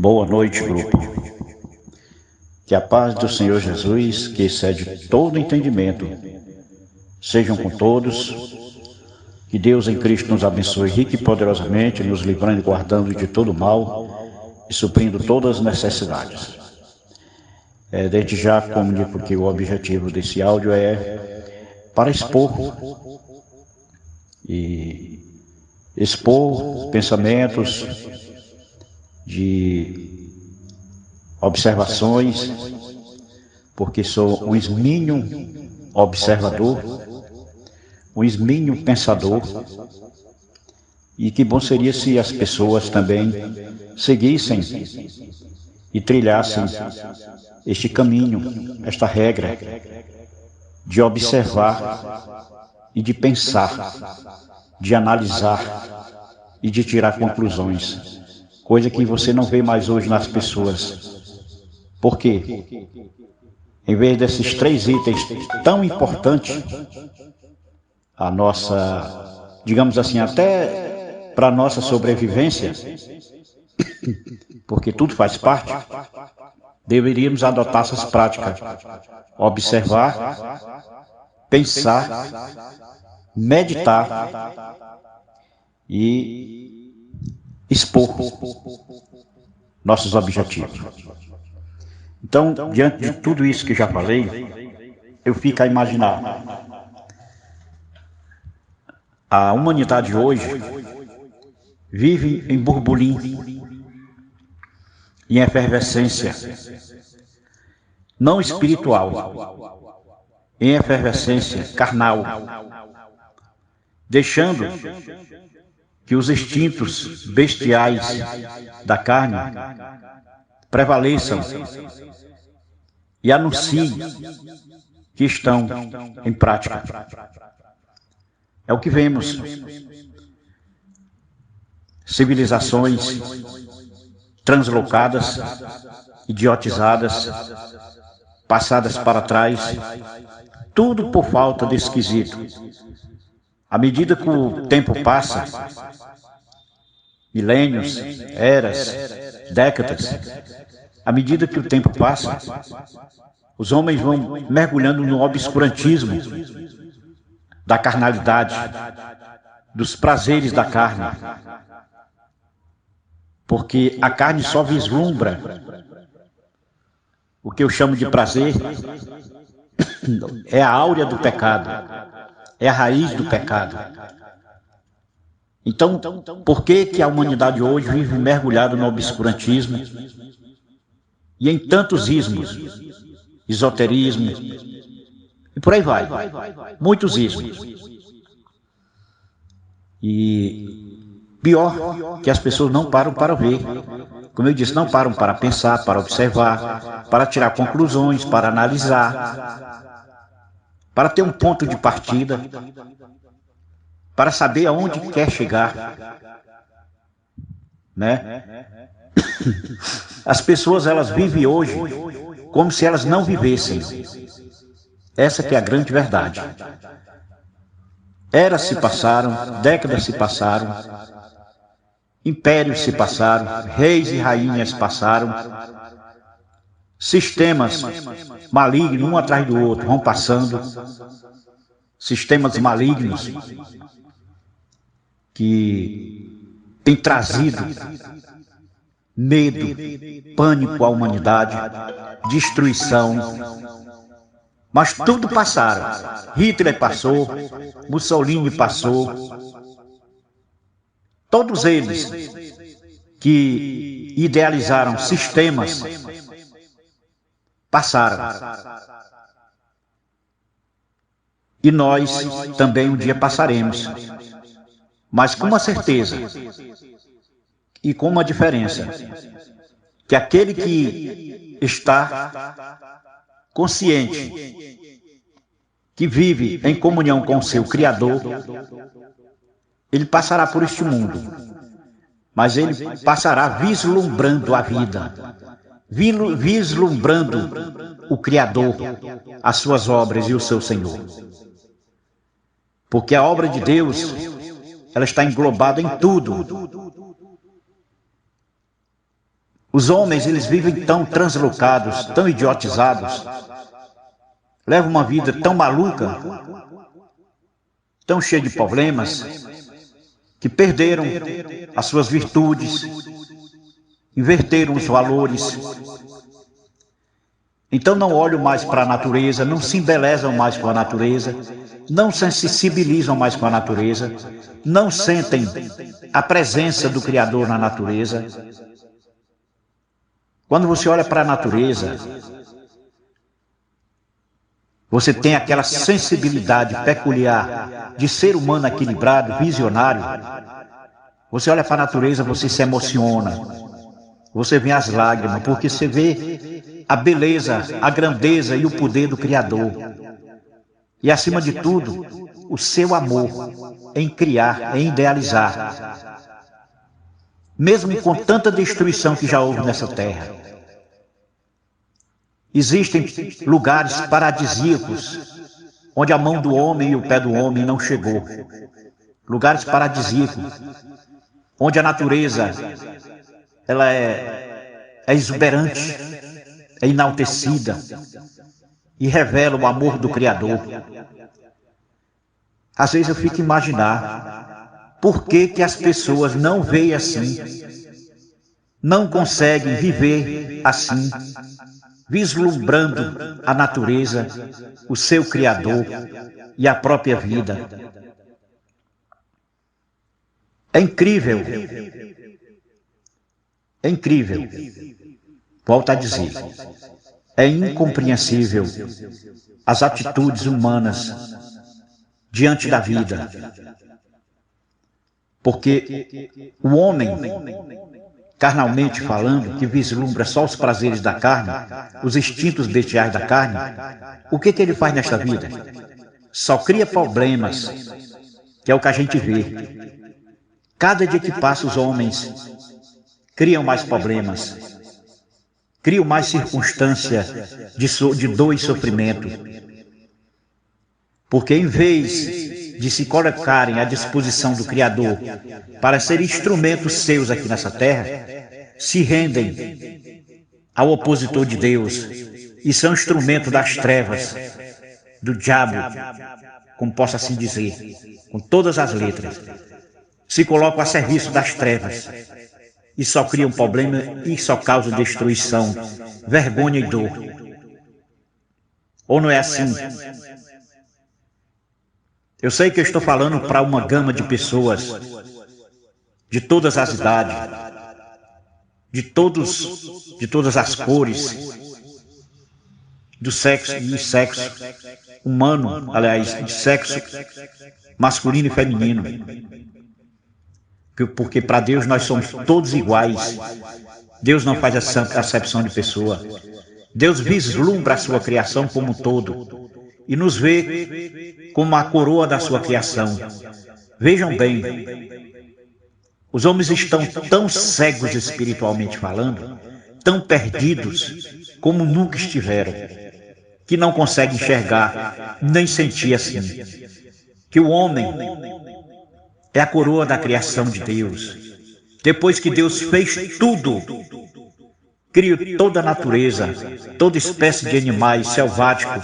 Boa noite, grupo. Que a paz do Senhor Jesus, que excede todo entendimento, sejam com todos. Que Deus em Cristo nos abençoe rica e poderosamente, nos livrando e guardando de todo mal e suprindo todas as necessidades. Desde já comunico que o objetivo desse áudio é para expor pensamentos de observações, porque sou um esminho observador, um esminho pensador, e que bom seria se as pessoas também seguissem e trilhassem este caminho, esta regra de observar e de pensar, de analisar e de tirar conclusões, coisa que você não vê mais hoje nas pessoas. Por quê? Em vez desses 3 itens tão importantes, a nossa, digamos assim, até para a nossa sobrevivência, porque tudo faz parte, deveríamos adotar essas práticas: observar, pensar, meditar e expor nossos objetivos. Então, diante de tudo isso que já falei, eu fico a imaginar a humanidade hoje vive em burburinho, em efervescência, não espiritual, em efervescência carnal, deixando que os instintos bestiais da carne prevaleçam e anunciem que estão em prática. É o que vemos. Civilizações translocadas, idiotizadas, passadas para trás, tudo por falta de esquisito. À medida que o tempo passa, milênios, eras, décadas, à medida que o tempo passa, os homens vão mergulhando no obscurantismo da carnalidade, dos prazeres da carne, porque a carne só vislumbra o que eu chamo de prazer, é a áurea do pecado, é a raiz do pecado. Então, por que a humanidade hoje vive mergulhada no obscurantismo e em tantos ismos, esoterismo, e por aí vai, muitos ismos. E pior, que as pessoas não param para ver. Como eu disse, não param para pensar, para observar, para tirar conclusões, para analisar, para ter um ponto de partida, para saber aonde quer chegar, né? As pessoas, elas vivem hoje como se elas não vivessem. Essa que é a grande verdade. Eras se passaram, décadas se passaram, impérios se passaram, reis e rainhas passaram, sistemas malignos, um atrás do outro, vão passando, sistemas malignos que têm trazido medo, pânico à humanidade, destruição. Mas tudo passaram. Hitler passou, Mussolini passou. Todos eles que idealizaram sistemas passaram. E nós também um dia passaremos. Mas com uma certeza e com uma diferença, que aquele que está consciente, que vive em comunhão com o seu Criador, ele passará por este mundo, mas ele passará vislumbrando a vida, vislumbrando o Criador, as suas obras e o seu Senhor. Porque a obra de Deus, ela está englobada em tudo. Os homens, eles vivem tão translocados, tão idiotizados, levam uma vida tão maluca, tão cheia de problemas, que perderam as suas virtudes, inverteram os valores. Então não olham mais para a natureza, não se embelezam mais com a natureza, não se sensibilizam mais com a natureza, não sentem a presença do Criador na natureza. Quando você olha para a natureza, você tem aquela sensibilidade peculiar de ser humano equilibrado, visionário. Você olha para a natureza, você se emociona, você vê as lágrimas, porque você vê a beleza, a grandeza e o poder do Criador. E acima de tudo, o seu amor em criar, em idealizar. Mesmo com tanta destruição que já houve nessa terra. Existem lugares paradisíacos, onde a mão do homem e o pé do homem não chegou. Lugares paradisíacos, onde a natureza ela é exuberante, é enaltecida e revela o amor do Criador. Às vezes eu fico a imaginar por que as pessoas não veem assim, não conseguem viver assim, vislumbrando a natureza, o seu Criador e a própria vida. É incrível. É incrível. Volto a dizer, é incompreensível as atitudes humanas diante da vida. Porque o homem, carnalmente falando, que vislumbra só os prazeres da carne, os instintos bestiais da carne, o que ele faz nesta vida? Só cria problemas, que é o que a gente vê. Cada dia que passa, os homens criam mais problemas, criam mais circunstâncias de dor e sofrimento. Porque em vez de se colocarem à disposição do Criador para serem instrumentos seus aqui nessa terra, se rendem ao opositor de Deus e são instrumentos das trevas, do diabo, como posso assim dizer, com todas as letras. Se colocam a serviço das trevas e só criam problema e só causam destruição, vergonha e dor. Ou não é assim? Eu sei que eu estou falando para uma gama de pessoas, de todas as idades, de todas as cores, do sexo e sexo humano, aliás, de sexo masculino e feminino. Porque para Deus nós somos todos iguais. Deus não faz acepção de pessoa. Deus vislumbra a sua criação como um todo e nos vê como a coroa da sua criação. Vejam bem, os homens estão tão cegos espiritualmente falando, tão perdidos como nunca estiveram, que não conseguem enxergar nem sentir assim, que o homem é a coroa da criação de Deus. Depois que Deus fez tudo, criou toda a natureza, toda espécie de animais selváticos,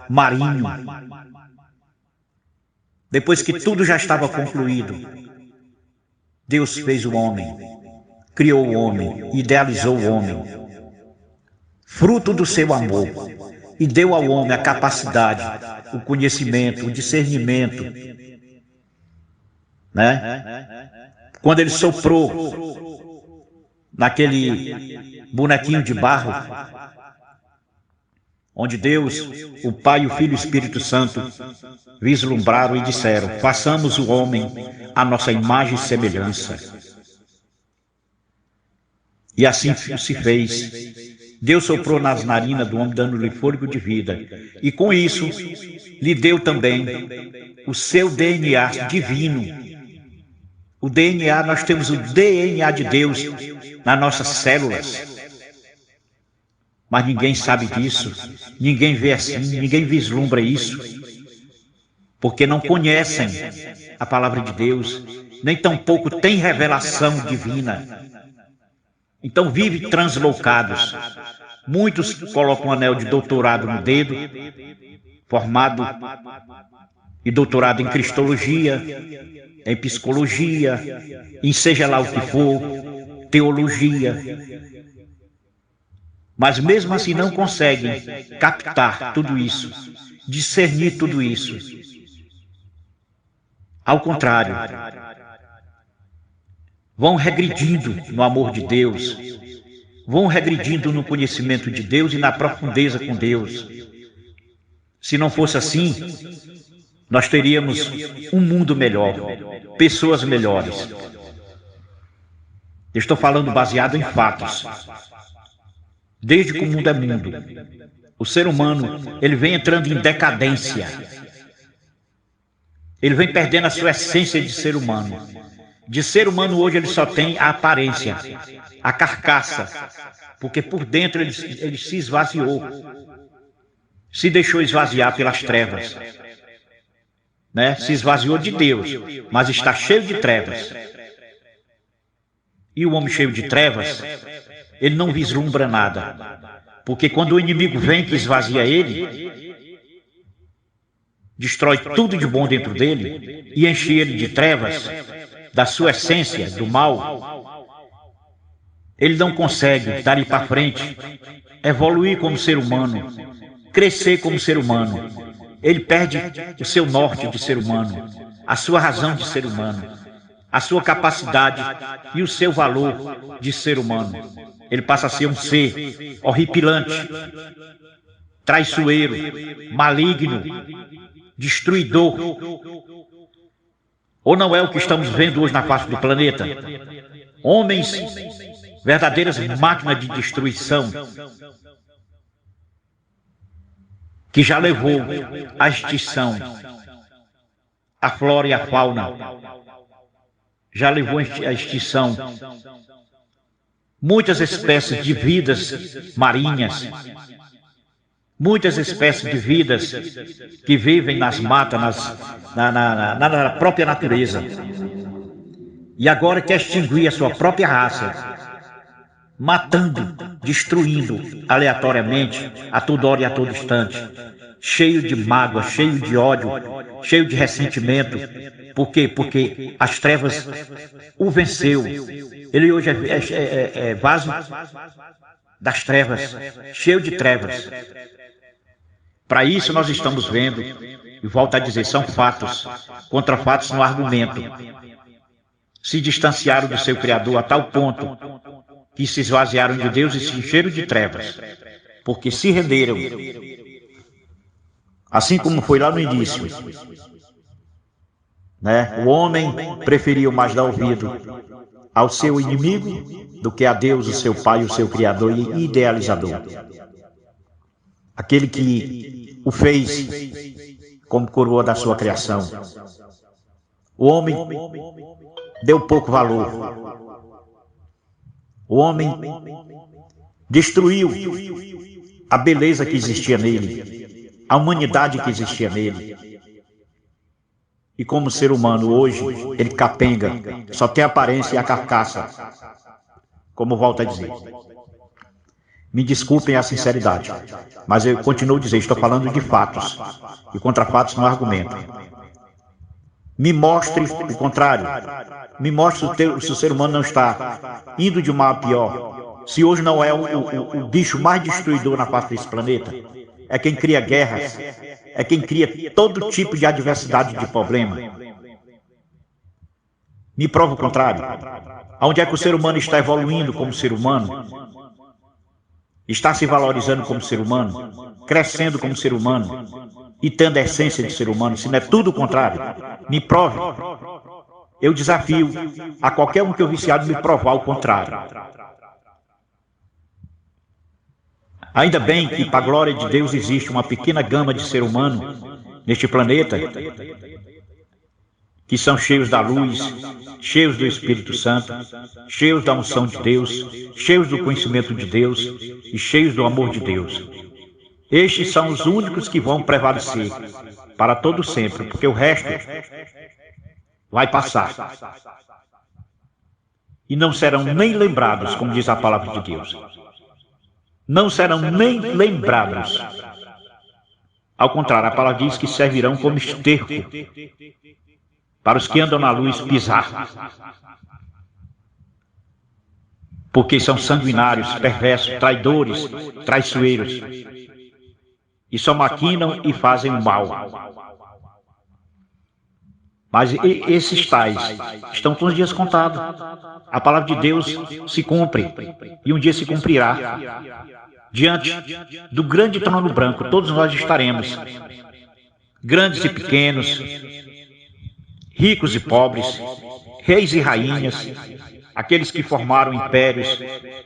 marinho. Depois que tudo já estava concluído, Deus fez o homem, criou o homem, idealizou o homem, fruto do seu amor, e deu ao homem a capacidade, o conhecimento, o discernimento, né? Quando ele soprou naquele bonequinho de barro, onde Deus, o Pai, o Filho e o Espírito Santo vislumbraram e disseram: façamos o homem à nossa imagem e semelhança. E assim se fez. Deus soprou nas narinas do homem, dando-lhe fôlego de vida. E com isso, lhe deu também o seu DNA divino. O DNA, nós temos o DNA de Deus nas nossas células. Mas ninguém sabe disso, ninguém vê assim, ninguém vislumbra isso, porque não conhecem a palavra de Deus, nem tampouco tem revelação divina. Então vivem translocados. Muitos colocam um anel de doutorado no dedo, formado e doutorado em cristologia, em psicologia, em seja lá o que for, teologia. Mas mesmo assim não conseguem captar tudo isso, discernir tudo isso. Ao contrário, vão regredindo no amor de Deus, vão regredindo no conhecimento de Deus e na profundeza com Deus. Se não fosse assim, nós teríamos um mundo melhor, pessoas melhores. Eu estou falando baseado em fatos. Desde que o mundo é mundo, o ser humano, ele vem entrando em decadência. Ele vem perdendo a sua essência de ser humano. De ser humano hoje ele só tem a aparência, a carcaça, porque por dentro ele se esvaziou, se deixou esvaziar pelas trevas, né? Se esvaziou de Deus, mas está cheio de trevas. E o homem cheio de trevas, ele não vislumbra nada, porque quando o inimigo vem que esvazia ele, destrói tudo de bom dentro dele e enche ele de trevas, da sua essência, do mal, ele não consegue dar para frente, evoluir como ser humano, crescer como ser humano. Ele perde o seu norte de ser humano, a sua razão de ser humano, a sua capacidade e o seu valor de ser humano. Ele passa a ser um ser horripilante, traiçoeiro, maligno, destruidor. Ou não é o que estamos vendo hoje na face do planeta? Homens, verdadeiras máquinas de destruição, que já levou à extinção a flora e a fauna, já levou à extinção muitas espécies de vidas marinhas, muitas espécies de vidas que vivem nas matas, na própria natureza. E agora quer extinguir a sua própria raça, matando, destruindo aleatoriamente, a toda hora e a todo instante, cheio de mágoa, cheio de ódio, cheio de ressentimento. Por quê? Porque as trevas o venceu. Ele hoje é vaso das trevas, cheio de trevas. Para isso nós estamos vendo, e volto a dizer, são fatos, contra fatos no argumento. Se distanciaram do seu Criador a tal ponto que se esvaziaram de Deus e se encheram de trevas, porque se renderam, assim como foi lá no início, né? O homem preferiu mais dar ouvido ao seu inimigo do que a Deus, o seu Pai, o seu Criador e idealizador. Aquele que o fez como coroa da sua criação. O homem deu pouco valor. O homem destruiu a beleza que existia nele, a humanidade que existia nele. E como ser humano hoje, ele capenga, só tem a aparência e a carcaça, como volto a dizer. Me desculpem a sinceridade, mas eu continuo a dizer, estou falando de fatos, e contra fatos não argumento. Me mostre o contrário, me mostre se o ser humano não está indo de mal a pior, se hoje não é o bicho mais destruidor na face desse planeta, é quem cria guerras, é quem cria todo tipo de adversidade, de problema. Me prova o contrário. Onde é que o ser humano está evoluindo como ser humano? Está se valorizando como ser humano? Crescendo como ser humano? E tendo a essência de ser humano? Se não é tudo o contrário, me prove. Eu desafio a qualquer um que eu viciado me provar o contrário. Ainda bem que, para a glória de Deus, existe uma pequena gama de ser humano neste planeta que são cheios da luz, cheios do Espírito Santo, cheios da unção de Deus, cheios do conhecimento de Deus e cheios do amor de Deus. Estes são os únicos que vão prevalecer para todo sempre, porque o resto vai passar. e não serão nem lembrados, como diz a palavra de Deus. Não serão nem lembrados. Ao contrário, a palavra diz que servirão como esterco para os que andam na luz pisar. Porque são sanguinários, perversos, traidores, traiçoeiros. E só maquinam e fazem o mal. Mas esses tais estão com os dias contados. A palavra de Deus se cumpre. E um dia se cumprirá. Diante do grande trono branco, todos nós estaremos. Grandes e pequenos, ricos e pobres, reis e rainhas, aqueles que formaram impérios,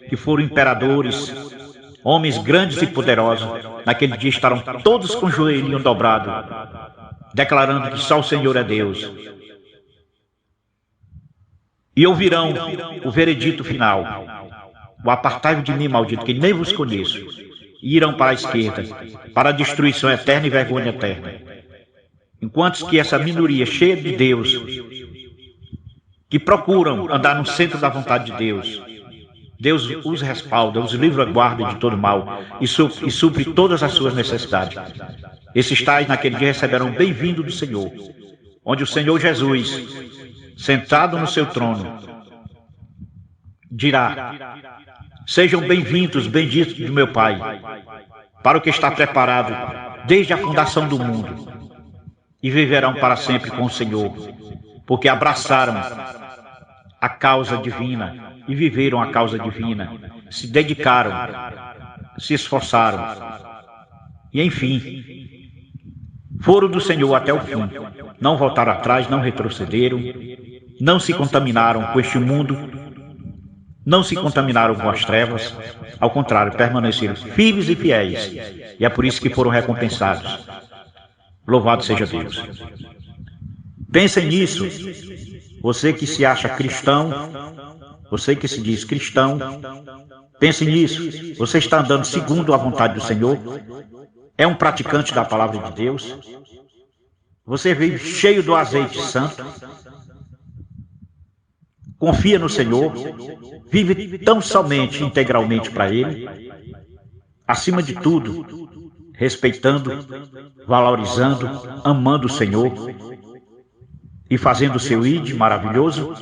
que foram imperadores, homens grandes e poderosos, naquele dia estarão todos com o joelhinho dobrado, declarando que só o Senhor é Deus. E ouvirão o veredito final: o apartai-vos de mim, maldito, que nem vos conheço. E irão para a esquerda, para a destruição eterna e vergonha eterna. Enquanto que essa minoria cheia de Deus, que procuram andar no centro da vontade de Deus, Deus os respalda, os livra guarda de todo mal e supre todas as suas necessidades. Esses tais naquele dia receberão bem-vindo do Senhor, onde o Senhor Jesus, sentado no seu trono, dirá: sejam bem-vindos, benditos do meu Pai, para o que está preparado desde a fundação do mundo, e viverão para sempre com o Senhor, porque abraçaram a causa divina e viveram a causa divina, se dedicaram, se esforçaram, e enfim, foram do Senhor até o fim, não voltaram atrás, não retrocederam, não se contaminaram com este mundo, não se contaminaram com as trevas, ao contrário, permaneceram firmes e fiéis, e é por isso que foram recompensados. Louvado seja Deus. Pensem nisso, você que se acha cristão, você que se diz cristão, pense nisso. Você está andando segundo a vontade do Senhor? É um praticante da palavra de Deus? Você veio cheio do azeite santo? Confia no Senhor? Vive tão somente, integralmente para Ele? Acima de tudo, respeitando, valorizando, amando o Senhor e fazendo o seu ID maravilhoso?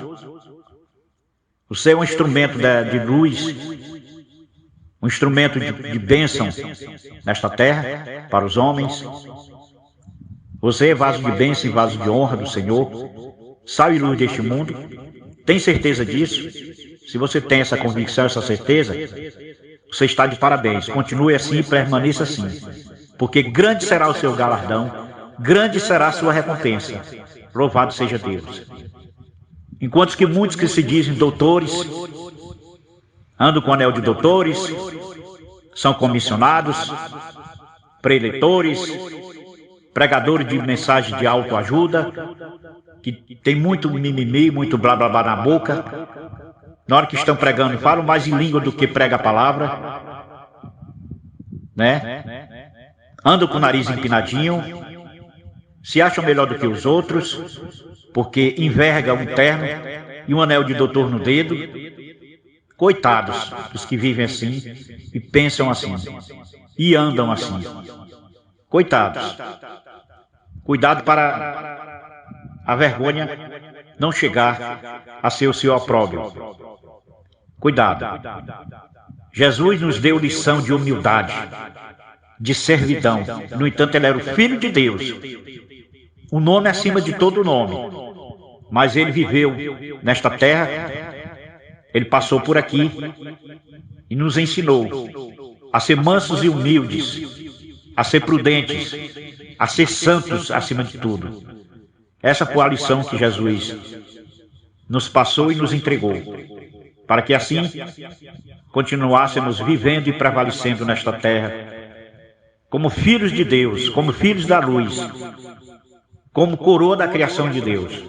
Você é um instrumento de luz, um instrumento de bênção nesta terra para os homens. Você é vaso de bênção e vaso de honra do Senhor, sal e luz deste mundo. Tem certeza disso? Se você tem essa convicção, essa certeza, você está de parabéns. Continue assim e permaneça assim, porque grande será o seu galardão, grande será a sua recompensa. Louvado seja Deus. Enquanto que muitos que se dizem doutores, andam com anel de doutores, são comissionados, preletores, pregadores de mensagem de autoajuda, que tem muito mimimi, muito blá blá blá na boca. Na hora que estão pregando, falam mais em língua do que prega a palavra, né? Andam com o nariz empinadinho, se acham melhor do que os outros, porque enverga um terno e um anel de doutor no dedo. Coitados dos que vivem assim e pensam assim e andam assim. Coitados. Cuidado para a vergonha não chegar a ser o seu opróbrio. Cuidado. Jesus nos deu lição de humildade, de servidão. No entanto, ele era o Filho de Deus. O nome acima de todo nome. Mas ele viveu nesta terra, ele passou por aqui e nos ensinou a ser mansos e humildes, a ser prudentes, a ser santos acima de tudo. Essa foi a lição que Jesus nos passou e nos entregou, para que assim continuássemos vivendo e prevalecendo nesta terra, como filhos de Deus, como filhos da luz, como coroa da criação de Deus.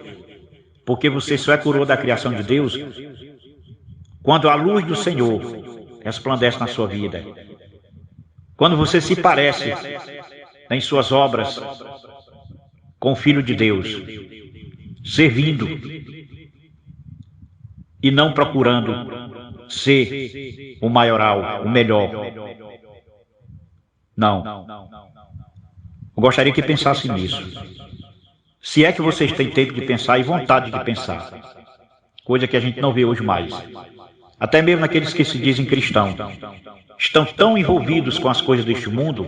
Porque você só é coroa da criação de Deus quando a luz do Senhor resplandece na sua vida. Quando você se parece em suas obras com o Filho de Deus, servindo e não procurando ser o maioral, o melhor. Não. Eu gostaria que pensasse nisso. Se é que vocês têm tempo de pensar e vontade de pensar, coisa que a gente não vê hoje mais. Até mesmo naqueles que se dizem cristãos, estão tão envolvidos com as coisas deste mundo,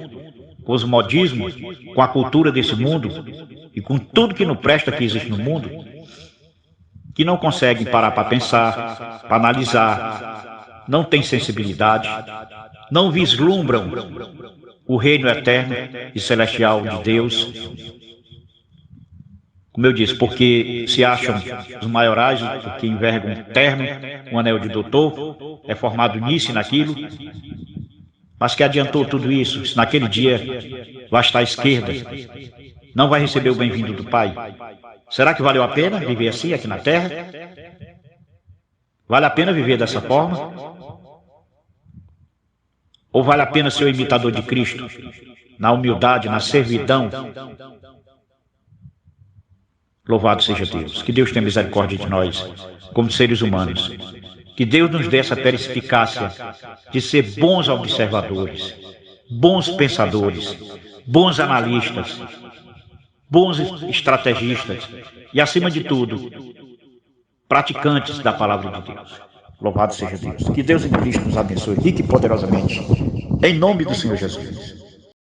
com os modismos, com a cultura desse mundo e com tudo que não presta que existe no mundo, que não conseguem parar para pensar, para analisar, não têm sensibilidade, não vislumbram o reino eterno e celestial de Deus. Como eu disse, porque se acham os maiorais, porque envergam um terno, um anel de doutor, é formado nisso e naquilo. Mas que adiantou tudo isso, se naquele dia vai estar à esquerda, não vai receber o bem-vindo do Pai? Será que valeu a pena viver assim aqui na Terra? Vale a pena viver dessa forma? Ou vale a pena ser o imitador de Cristo, na humildade, na servidão? Louvado seja Deus. Que Deus tenha misericórdia de nós, como seres humanos. Que Deus nos dê essa perspicácia de ser bons observadores, bons pensadores, bons analistas, bons estrategistas e, acima de tudo, praticantes da palavra de Deus. Louvado seja Deus. Que Deus em Cristo nos abençoe rica e poderosamente. Em nome do Senhor Jesus.